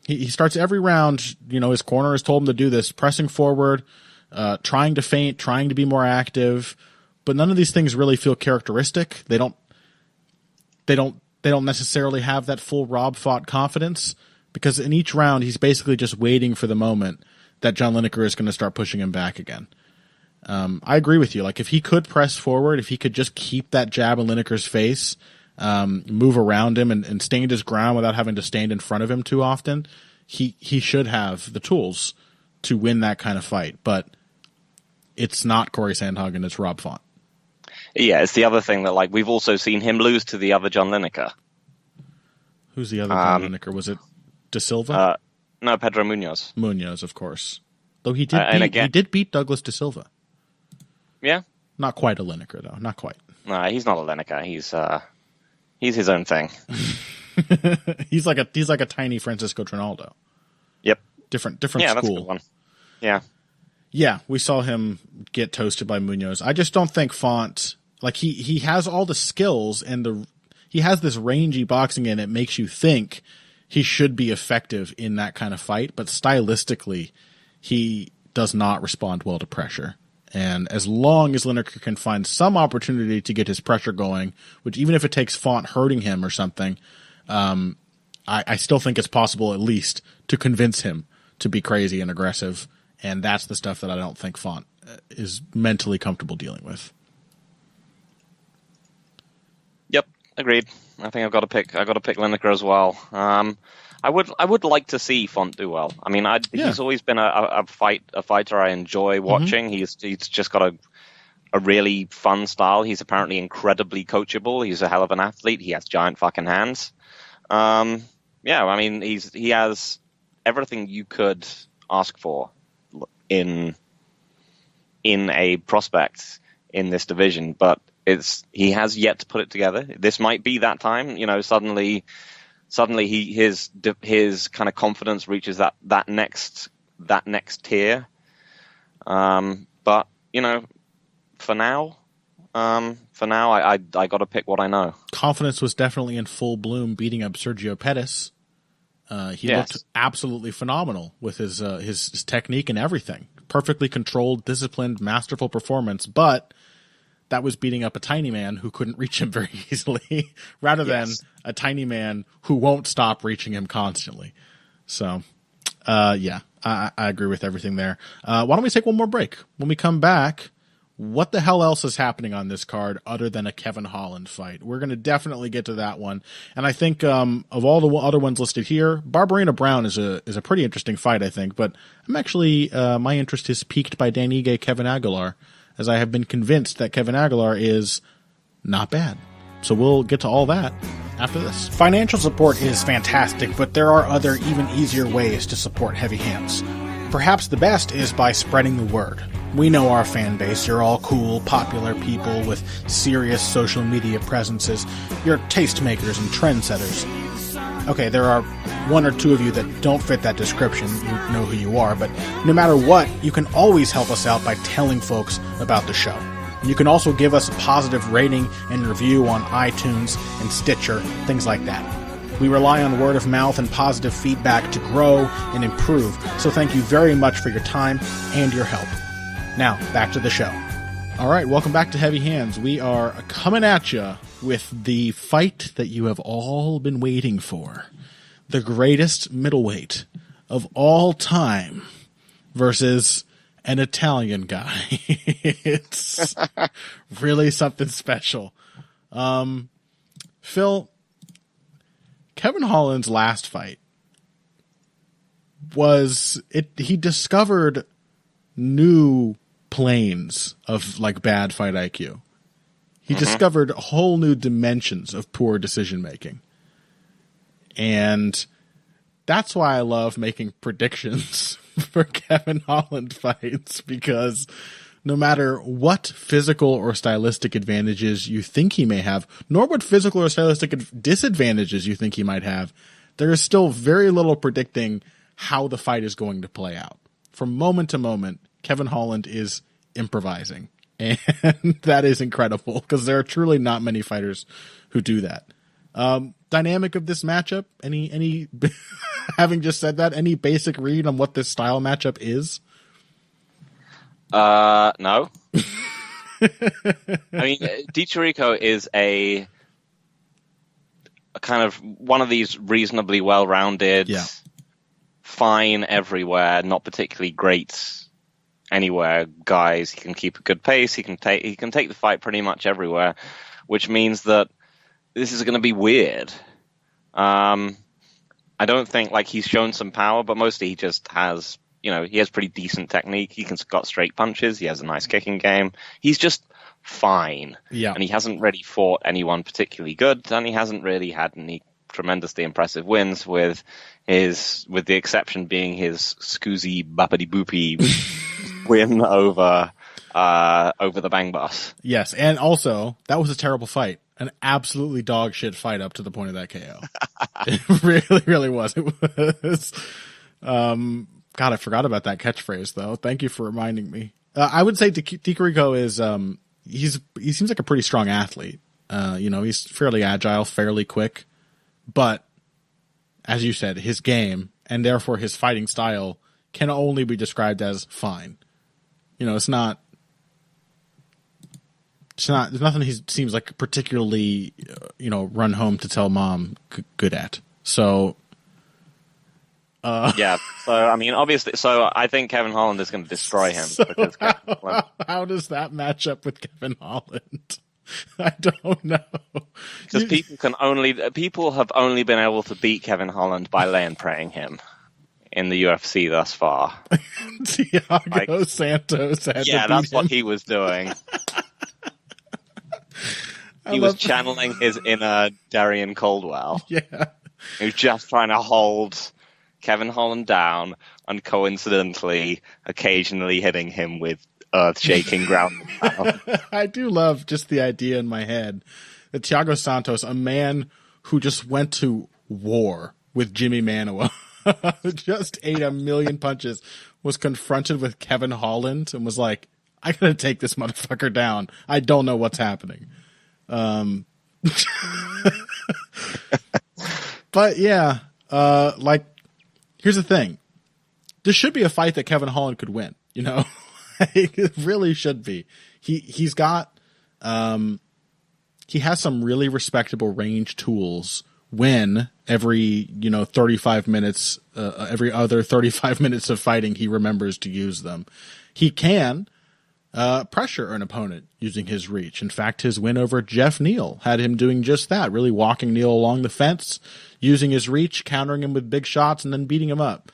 He starts every round, his corner has told him to do this, pressing forward, trying to feint, trying to be more active, but none of these things really feel characteristic. They don't necessarily have that full Rob Font confidence, because in each round he's basically just waiting for the moment that John Lineker is going to start pushing him back again. I agree with you. Like, if he could press forward, if he could just keep that jab in Lineker's face, move around him and stand his ground without having to stand in front of him too often, he should have the tools to win that kind of fight. But it's not Corey Sandhagen, it's Rob Font. Yeah, it's the other thing that, we've also seen him lose to the other John Lineker. Who's the other John Lineker? Was it De Silva? No, Pedro Munoz. Munoz, of course. Though he did beat Douglas De Silva. Yeah? Not quite a Lineker, though. Not quite. No, he's not a Lineker. He's his own thing. he's like a tiny Francisco Trinaldo. Yep. Different yeah, school. That's a good one. Yeah. Yeah, we saw him get toasted by Munoz. I just don't think Font, he has all the skills and he has this rangy boxing and it makes you think he should be effective in that kind of fight, but stylistically he does not respond well to pressure. And as long as Lineker can find some opportunity to get his pressure going, which even if it takes Font hurting him or something, I still think it's possible at least to convince him to be crazy and aggressive. And that's the stuff that I don't think Font is mentally comfortable dealing with. Yep, agreed. I think I've got to pick Lineker as well. I would like to see Font do well. I mean, he's always been a fighter I enjoy watching. Mm-hmm. He's just got a really fun style. He's apparently incredibly coachable. He's a hell of an athlete. He has giant fucking hands. I mean, he has everything you could ask for in a prospect in this division, but he has yet to put it together. This might be that time. Suddenly his kind of confidence reaches that next tier. But for now, I got to pick what I know. Confidence was definitely in full bloom, beating up Sergio Pettis. He looked absolutely phenomenal with his technique and everything. Perfectly controlled, disciplined, masterful performance, but that was beating up a tiny man who couldn't reach him very easily, rather than a tiny man who won't stop reaching him constantly. So, I agree with everything there. Why don't we take one more break? When we come back, what the hell else is happening on this card other than a Kevin Holland fight? We're going to definitely get to that one. And I think of all the other ones listed here, Barberena Brown is a pretty interesting fight, I think. But I'm actually, my interest is piqued by Dan Ige, Kevin Aguilar, as I have been convinced that Kevin Aguilar is not bad. So we'll get to all that after this. Financial support is fantastic, but there are other, even easier ways to support Heavy Hands. Perhaps the best is by spreading the word. We know our fan base. You're all cool, popular people with serious social media presences. You're tastemakers and trendsetters. Okay, there are one or two of you that don't fit that description. You know who you are, but no matter what, you can always help us out by telling folks about the show. And you can also give us a positive rating and review on iTunes and Stitcher, things like that. We rely on word of mouth and positive feedback to grow and improve, so thank you very much for your time and your help. Now, back to the show. All right, welcome back to Heavy Hands. We are coming at you with the fight that you have all been waiting for. The greatest middleweight of all time versus an Italian guy. It's really something special. Phil, Kevin Holland's last fight he discovered new planes of bad fight IQ. He discovered whole new dimensions of poor decision making. And that's why I love making predictions for Kevin Holland fights, because no matter what physical or stylistic advantages you think he may have, nor what physical or stylistic disadvantages you think he might have, there is still very little predicting how the fight is going to play out. From moment to moment, Kevin Holland is improvising. And that is incredible, because there are truly not many fighters who do that. Dynamic of this matchup, any having just said that, any basic read on what this style matchup is? No. I mean, Chirico is a kind of one of these reasonably well-rounded, fine everywhere, not particularly great anywhere guys. He can keep a good pace. He can take the fight pretty much everywhere, which means that this is going to be weird. I don't think, like, he's shown some power, but mostly he just has, he has pretty decent technique. He got straight punches. He has a nice kicking game. He's just fine. Yeah. And he hasn't really fought anyone particularly good, and he hasn't really had any tremendously impressive wins, with the exception being his scoozy bappity boopy win over the Bang Bus. Yes, and also that was a terrible fight. An absolutely dog shit fight up to the point of that KO. It really, really was. It was. God, I forgot about that catchphrase though. Thank you for reminding me. I would say Chirico is he seems like a pretty strong athlete. He's fairly agile, fairly quick, but as you said, his game and therefore his fighting style can only be described as fine. It's not. There's nothing he seems like particularly, run home to tell mom good at. So, yeah. So, I mean, obviously, I think Kevin Holland is going to destroy him. Because how does that match up with Kevin Holland? I don't know. Because people have only been able to beat Kevin Holland by laying praying him in the UFC thus far. Thiago Santos had to beat that's him. What he was doing. He was channeling his inner Darian Caldwell. Yeah. He was just trying to hold Kevin Holland down and coincidentally occasionally hitting him with earth-shaking ground. I do love just the idea in my head that Thiago Santos, a man who just went to war with Jimmy Manuwa, just ate a million punches, was confronted with Kevin Holland and was like, I gotta take this motherfucker down. I don't know what's happening. But yeah, here's the thing. This should be a fight that Kevin Holland could win, It really should be. He's got, he has some really respectable range tools when every, 35 minutes, every other 35 minutes of fighting, he remembers to use them. He can pressure an opponent using his reach. In fact, his win over Jeff Neal had him doing just that, really walking Neal along the fence, using his reach, countering him with big shots, and then beating him up.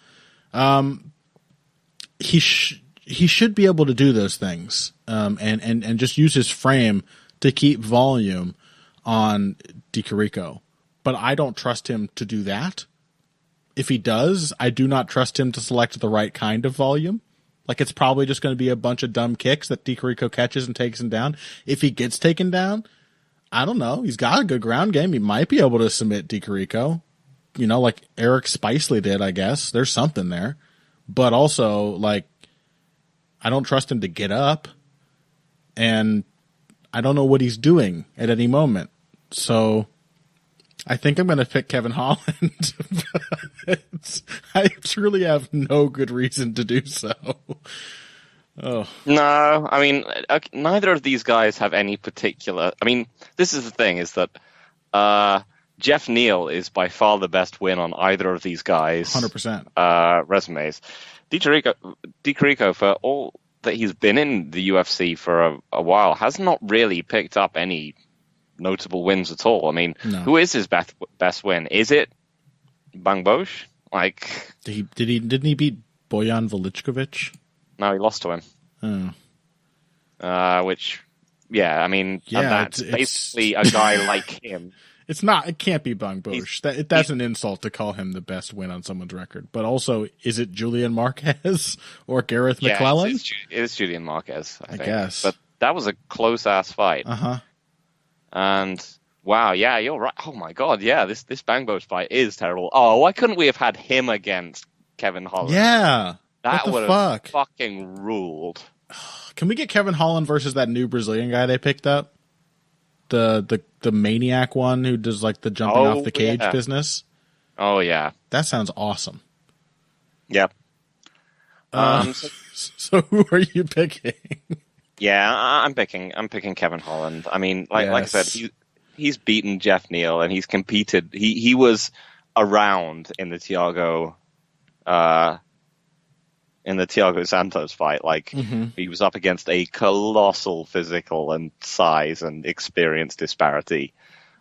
He should be able to do those things, and just use his frame to keep volume on Chirico. But I don't trust him to do that. If he does, I do not trust him to select the right kind of volume. Like, it's probably just going to be a bunch of dumb kicks that Chirico catches and takes him down. If he gets taken down, I don't know. He's got a good ground game. He might be able to submit Chirico, like Eric Spicely did, I guess. There's something there. But also, I don't trust him to get up. And I don't know what he's doing at any moment. So I think I'm going to pick Kevin Holland. I truly have no good reason to do so. Oh. No, I mean, neither of these guys have any particular... I mean, this is the thing, is that Jeff Neal is by far the best win on either of these guys' 100% resumes. Chirico, for all that he's been in the UFC for a while, has not really picked up any notable wins at all. I mean, Who is his best win? Is it Bang Bosch? Didn't he beat Bojan Veličković? No, he lost to him. Oh. Which, yeah, I mean, that's basically a guy like him. It's not. It can't be Bung Bush. That's an insult to call him the best win on someone's record. But also, is it Julian Marquez or Gareth McClellan? It is Julian Marquez, I think. Guess. But that was a close-ass fight. Uh-huh. And, wow, yeah, you're right. Oh, my God, yeah, this Bang Bush fight is terrible. Oh, why couldn't we have had him against Kevin Holland? Yeah. That would have fucking ruled. Can we get Kevin Holland versus that new Brazilian guy they picked up? The maniac one who does like the jumping off the cage business. Oh yeah, that sounds awesome. Yep. So who are you picking? Yeah, I'm picking Kevin Holland. I mean, like I said, he's beaten Jeff Neal and he's competed. He was around in the Thiago Santos fight. Like, he was up against a colossal physical and size and experience disparity.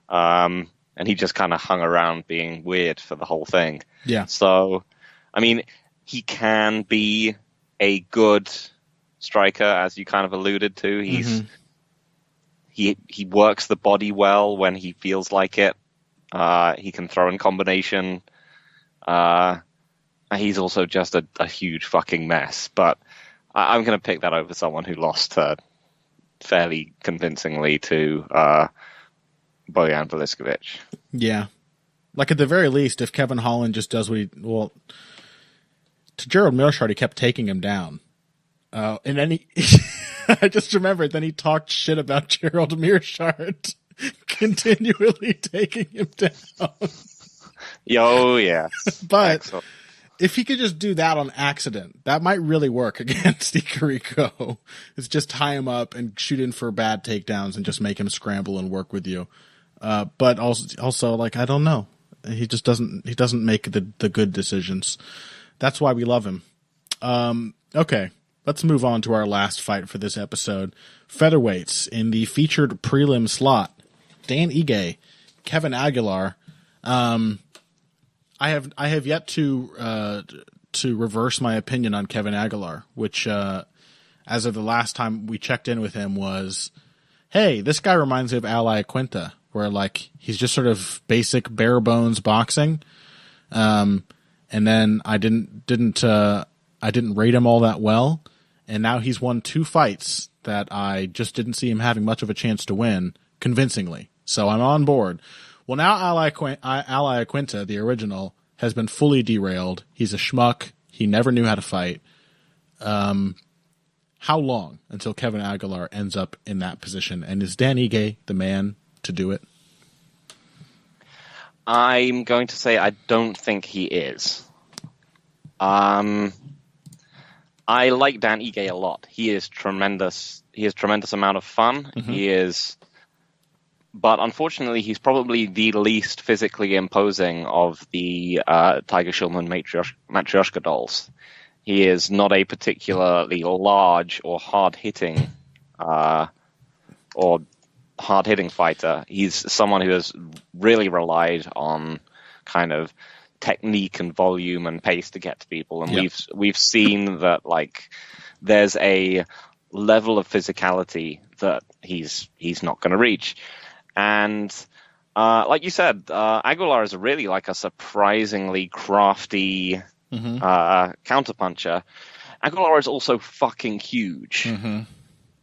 And he just kind of hung around being weird for the whole thing. Yeah. So, I mean, he can be a good striker, as you kind of alluded to. He works the body well when he feels like it. He can throw in combination. He's also just a huge fucking mess, but I'm going to pick that over someone who lost fairly convincingly to Bojan Velickovic. Yeah. Like, at the very least, if Kevin Holland just does what to Gerald Mearshart, he kept taking him down. And then I just remembered, then he talked shit about Gerald Mearshart, continually taking him down. Oh, yeah. But... Excellent. If he could just do that on accident, that might really work against Chirico. It's just tie him up and shoot in for bad takedowns and just make him scramble and work with you. But also, like, I don't know. He just doesn't make the good decisions. That's why we love him. Okay, let's move on to our last fight for this episode. Featherweights in the featured prelim slot. Dan Ige, Kevin Aguilar. I have yet to reverse my opinion on Kevin Aguilar, which, as of the last time we checked in with him, was, hey, this guy reminds me of Ally Quinta, where like he's just sort of basic bare bones boxing. And then I didn't rate him all that well, and now he's won 2 fights that I just didn't see him having much of a chance to win convincingly. So I'm on board. Well, now Ally Quinta, the original, has been fully derailed. He's a schmuck. He never knew how to fight. How long until Kevin Aguilar ends up in that position? And is Dan Ige the man to do it? I'm going to say I don't think he is. I like Dan Ige a lot. He is tremendous. He has tremendous amount of fun. He is... But unfortunately, he's probably the least physically imposing of the Tiger Schulman Matryoshka dolls. He is not a particularly large or hard-hitting fighter. He's someone who has really relied on kind of technique and volume and pace to get to people. And we've seen that, like, there's a level of physicality that he's not going to reach. And like you said, Aguilar is really like a surprisingly crafty counterpuncher. Aguilar is also fucking huge.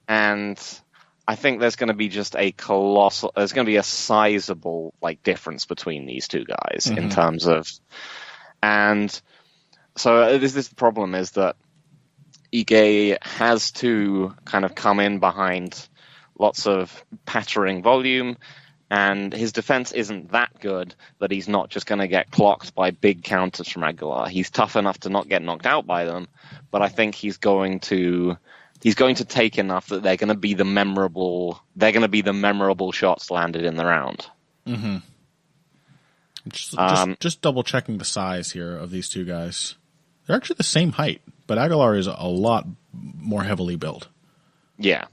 And I think there's going to be just there's going to be a sizable like difference between these two guys in terms of, and so this is the problem, is that Ige has to kind of come in behind lots of pattering volume, and his defense isn't that good that he's not just going to get clocked by big counters from Aguilar. He's tough enough to not get knocked out by them, but I think he's going to take enough that they're going to be the memorable shots landed in the round. Just double checking the size here of these two guys. They're actually the same height, but Aguilar is a lot more heavily built. Yeah.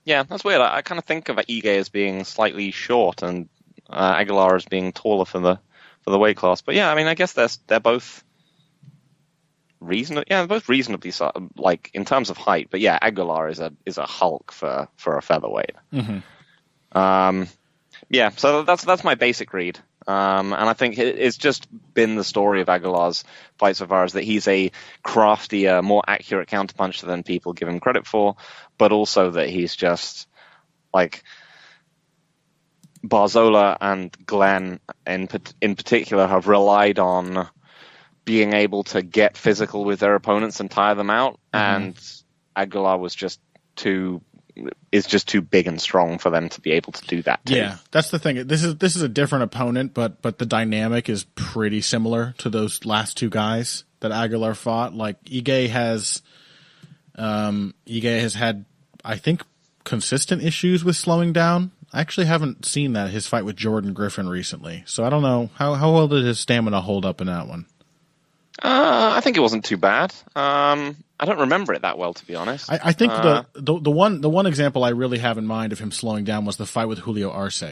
Yeah, that's weird. I kind of think of Ige as being slightly short and Aguilar as being taller for the weight class. But yeah, I mean, I guess they're both reasonably, like in terms of height. But yeah, Aguilar is a Hulk for a featherweight. Yeah, so that's my basic read. And I think it's just been the story of Aguilar's fight so far, is that he's a craftier, more accurate counterpuncher than people give him credit for, but also that he's just like Barzola and Glenn in particular have relied on being able to get physical with their opponents and tire them out, and Aguilar was just too big and strong for them to be able to do that too. Yeah, that's the thing. This is a different opponent, but the dynamic is pretty similar to those last two guys that Aguilar fought. Like Ige has had, I think, consistent issues with slowing down. I actually haven't seen his fight with Jordan Griffin recently, so I don't know how well did his stamina hold up in that one. I think it wasn't too bad. I don't remember it that well, to be honest. I think the one example I really have in mind of him slowing down was the fight with Julio Arce,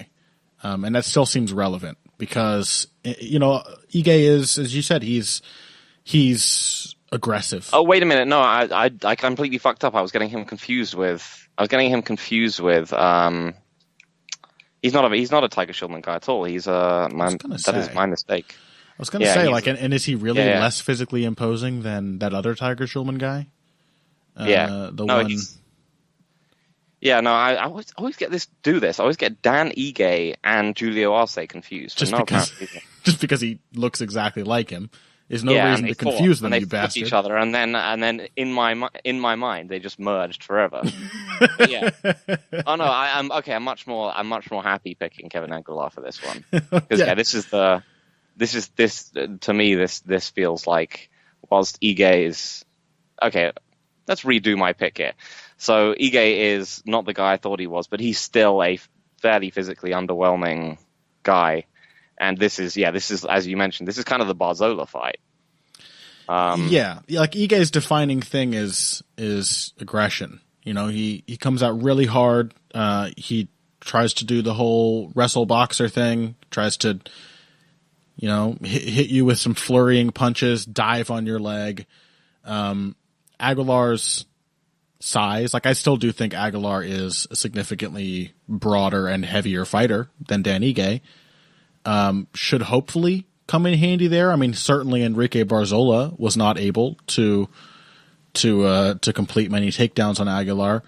and that still seems relevant because Ige is, as you said, he's aggressive. Oh, wait a minute! No, I completely fucked up. I was getting him confused with. He's not a Tiger Schulman guy at all. He's that is my mistake. I was going to say, like, and is he really less physically imposing than that other Tiger Schulman guy? I always get I always get Dan Ige and Julio Arce confused. Just because he looks exactly like him. There's no reason to confuse them, you bastard. Each other, and then in my mind they just merged forever. Yeah. Oh no, I'm much more happy picking Kevin Aguilar for this one because this to me this feels like, whilst Ige is okay. Let's redo my pick here. So Ige is not the guy I thought he was, but he's still a fairly physically underwhelming guy. And this is as you mentioned, this is kind of the Barzola fight. Like Ige's defining thing is aggression. He comes out really hard. He tries to do the whole wrestle boxer thing. Tries to hit you with some flurrying punches, dive on your leg. Aguilar's size, like I still do think Aguilar is a significantly broader and heavier fighter than Dan Ige. Should hopefully come in handy there. I mean, certainly Enrique Barzola was not able to complete many takedowns on Aguilar.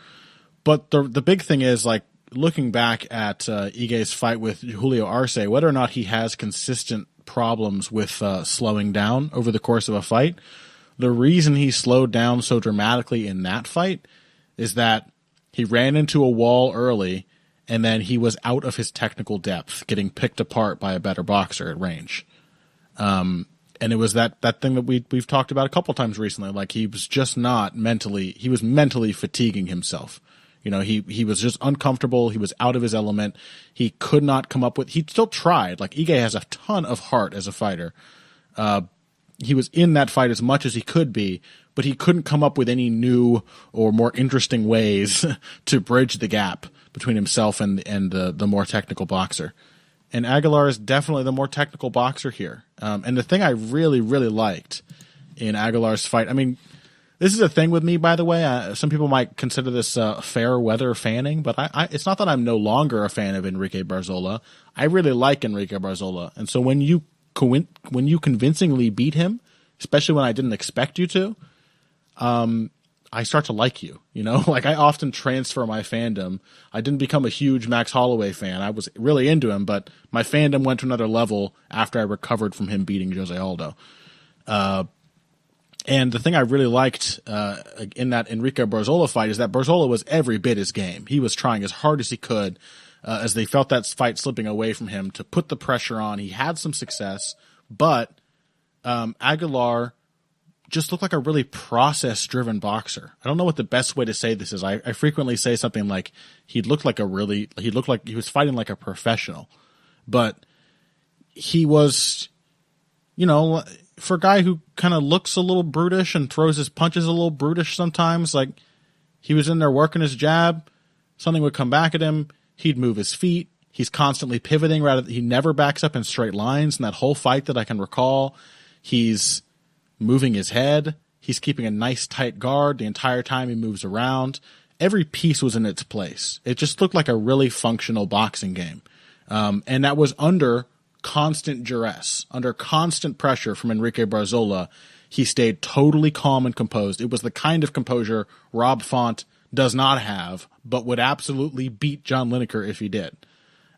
But the big thing is, like, looking back at Ige's fight with Julio Arce, whether or not he has consistent problems with slowing down over the course of a fight, the reason he slowed down so dramatically in that fight is that he ran into a wall early, and then he was out of his technical depth, getting picked apart by a better boxer at range. And it was that thing that we've talked about a couple times recently. Like, he was just he was mentally fatiguing himself. He was just uncomfortable. He was out of his element. He could not come up with, he still tried. Like, Ige has a ton of heart as a fighter. He was in that fight as much as he could be, but he couldn't come up with any new or more interesting ways to bridge the gap between himself and the more technical boxer. And Aguilar is definitely the more technical boxer here. And the thing I really, really liked in Aguilar's fight, I mean, this is a thing with me, by the way. Some people might consider this fair weather fanning, but it's not that I'm no longer a fan of Enrique Barzola. I really like Enrique Barzola. And so when you convincingly beat him, especially when I didn't expect you to, I start to like you, like I often transfer my fandom. I didn't become a huge Max Holloway fan. I was really into him, but my fandom went to another level after I recovered from him beating Jose Aldo. And the thing I really liked in that Enrique Barzola fight is that Barzola was every bit his game. He was trying as hard as he could as they felt that fight slipping away from him to put the pressure on. He had some success, but Aguilar just looked like a really process-driven boxer. I don't know what the best way to say this is. I frequently say something like he looked like he was fighting like a professional, but he was, for a guy who kind of looks a little brutish and throws his punches a little brutish sometimes, like he was in there working his jab, something would come back at him, he'd move his feet, he's constantly pivoting, he never backs up in straight lines. In that whole fight that I can recall, he's moving his head, he's keeping a nice tight guard the entire time he moves around. every piece was in its place. It just looked like a really functional boxing game. And that was under constant duress, under constant pressure from Enrique Barzola. He stayed totally calm and composed. It was the kind of composure Rob Font does not have, but would absolutely beat John Lineker if he did.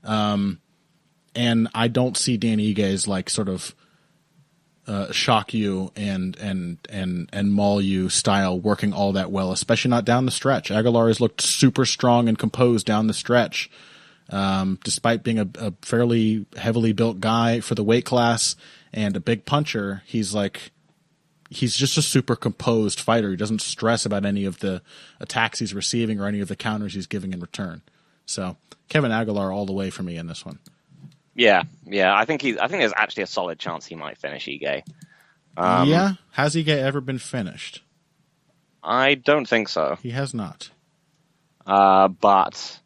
And I don't see Dan Ige like sort of shock you and maul you style working all that well, especially not down the stretch. Aguilar has looked super strong and composed down the stretch, despite being a fairly heavily built guy for the weight class and a big puncher. He's just a super composed fighter. He doesn't stress about any of the attacks he's receiving or any of the counters he's giving in return. So Kevin Aguilar all the way for me in this one. Yeah. I think there's actually a solid chance he might finish Ige. Yeah, has Ige ever been finished? I don't think so. He has not. But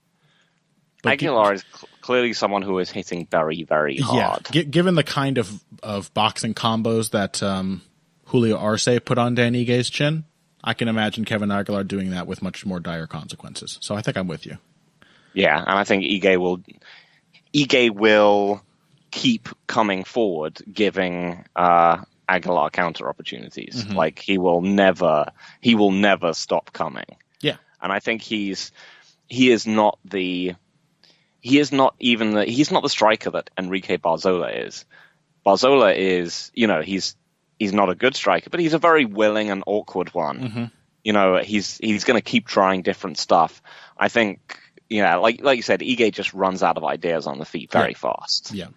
Aguilar is clearly someone who is hitting very, very hard. Yeah, given the kind of boxing combos that Julio Arce put on Dan Ige's chin, I can imagine Kevin Aguilar doing that with much more dire consequences. So I think I'm with you. Yeah, and I think Ige will keep coming forward, giving Aguilar counter opportunities. Mm-hmm. Like he will never stop coming. Yeah, and I think he's not the striker that Enrique Barzola is. Barzola is, he's not a good striker, but he's a very willing and awkward one. Mm-hmm. He's going to keep trying different stuff. I think. Yeah, like you said, Ige just runs out of ideas on the feet very fast. Yeah.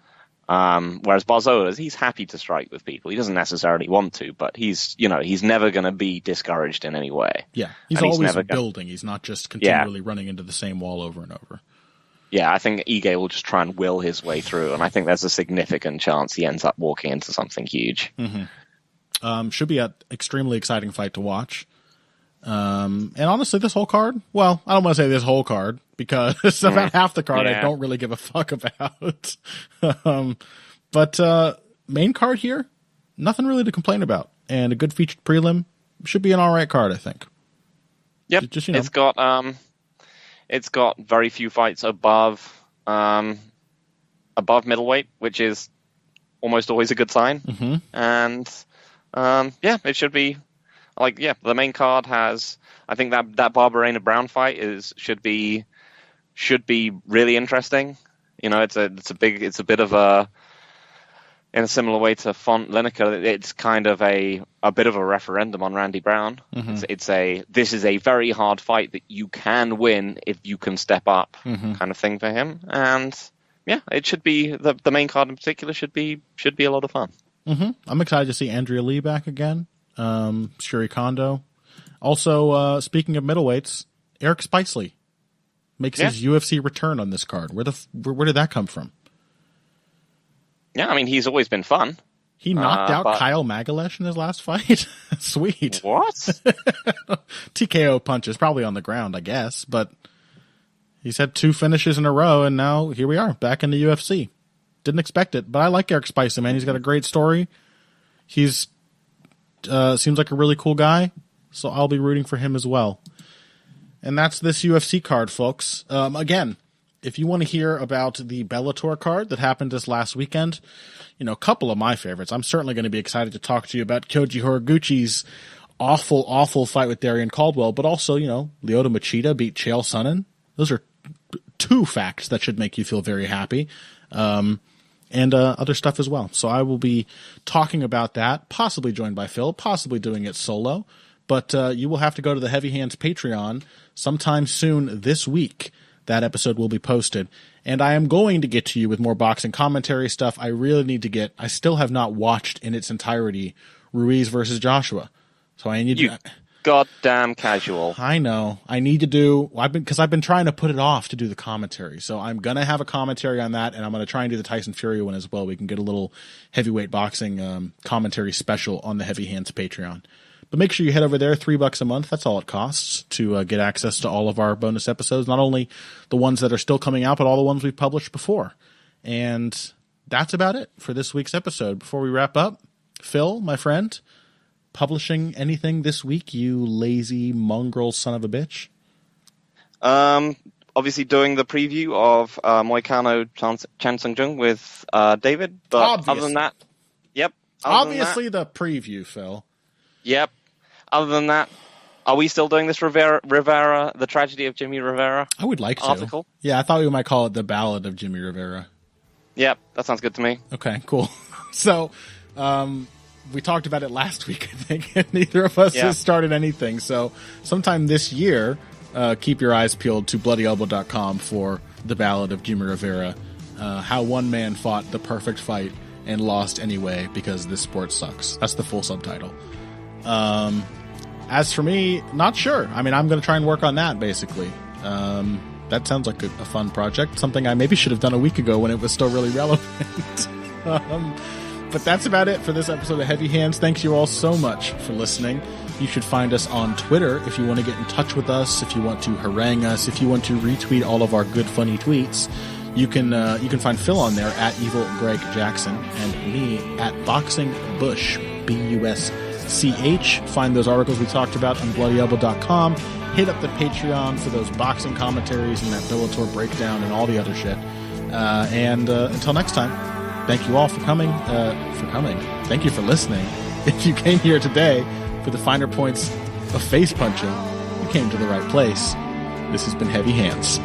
Whereas Barzola, he's happy to strike with people. He doesn't necessarily want to, but he's never going to be discouraged in any way. Yeah, he's always building. He's not just continually running into the same wall over and over. Yeah, I think Ige will just try and will his way through, and I think there's a significant chance he ends up walking into something huge. Mm-hmm. Should be an extremely exciting fight to watch. And honestly, this whole card, well, I don't want to say this whole card because about half the card I don't really give a fuck about. But main card here, nothing really to complain about. And a good featured prelim should be an all right card, I think. Yep. Just, it's got very few fights above middleweight, which is almost always a good sign. Mm-hmm. And it should be. The main card has. I think that Barberena Brown fight should be really interesting. It's a bit of a, in a similar way to Font Lineker, it's kind of a bit of a referendum on Randy Brown. Mm-hmm. This is a very hard fight that you can win if you can step up, mm-hmm. kind of thing for him. And it should be the main card in particular should be a lot of fun. Mm-hmm. I'm excited to see Andrea Lee back again. Shuri Kondo. Also, speaking of middleweights, Eric Spicely makes his UFC return on this card. Where did that come from? Yeah, I mean, he's always been fun. He knocked out Kyle Magalesh in his last fight? Sweet. What? TKO punches, probably on the ground, I guess, but he's had 2 finishes in a row, and now here we are, back in the UFC. Didn't expect it, but I like Eric Spicely, man. He's got a great story. He's seems like a really cool guy, so I'll be rooting for him as well. And that's this UFC card, folks. Again, if you want to hear about the Bellator card that happened this last weekend, a couple of my favorites, I'm certainly going to be excited to talk to you about Kyoji Horiguchi's awful, awful fight with Darian Caldwell, but also, Lyoto Machida beat Chael Sonnen. Those are 2 facts that should make you feel very happy. And other stuff as well. So I will be talking about that, possibly joined by Phil, possibly doing it solo. But you will have to go to the Heavy Hands Patreon sometime soon this week. That episode will be posted. And I am going to get to you with more boxing commentary stuff. I really need to I still have not watched in its entirety Ruiz versus Joshua. So I need to... Goddamn casual. I know. I need to do... Because I've been trying to put it off to do the commentary. So I'm going to have a commentary on that, and I'm going to try and do the Tyson Fury one as well. We can get a little heavyweight boxing commentary special on the Heavy Hands Patreon. But make sure you head over there, $3 a month. That's all it costs to get access to all of our bonus episodes. Not only the ones that are still coming out, but all the ones we've published before. And that's about it for this week's episode. Before we wrap up, Phil, my friend... publishing anything this week, you lazy mongrel son of a bitch? Obviously doing the preview of Moicano Chan Sung Jung with David, but other than that, yep. Obviously the preview, Phil. Yep. Other than that, are we still doing this Rivera, the tragedy of Jimmy Rivera? I would like to. Article? Yeah, I thought we might call it the Ballad of Jimmy Rivera. Yep, that sounds good to me. Okay, cool. So, we talked about it last week, I think, and neither of us has started anything. So, sometime this year, keep your eyes peeled to bloodyelbow.com for the Ballad of Jimmy Rivera. How one man fought the perfect fight and lost anyway because this sport sucks. That's the full subtitle. As for me, not sure. I mean, I'm going to try and work on that, basically. That sounds like a fun project. Something I maybe should have done a week ago when it was still really relevant. But that's about it for this episode of Heavy Hands. Thanks you all so much for listening. You should find us on Twitter if you want to get in touch with us, if you want to harangue us, if you want to retweet all of our good, funny tweets. You can find Phil on there at Evil Greg Jackson and me at Boxing Bush, BUSCH. Find those articles we talked about on bloodyelbow.com. Hit up the Patreon for those boxing commentaries and that Bellator breakdown and all the other shit. And until next time, thank you all for coming. Thank you for listening. If you came here today for the finer points of face punching, you came to the right place. This has been Heavy Hands.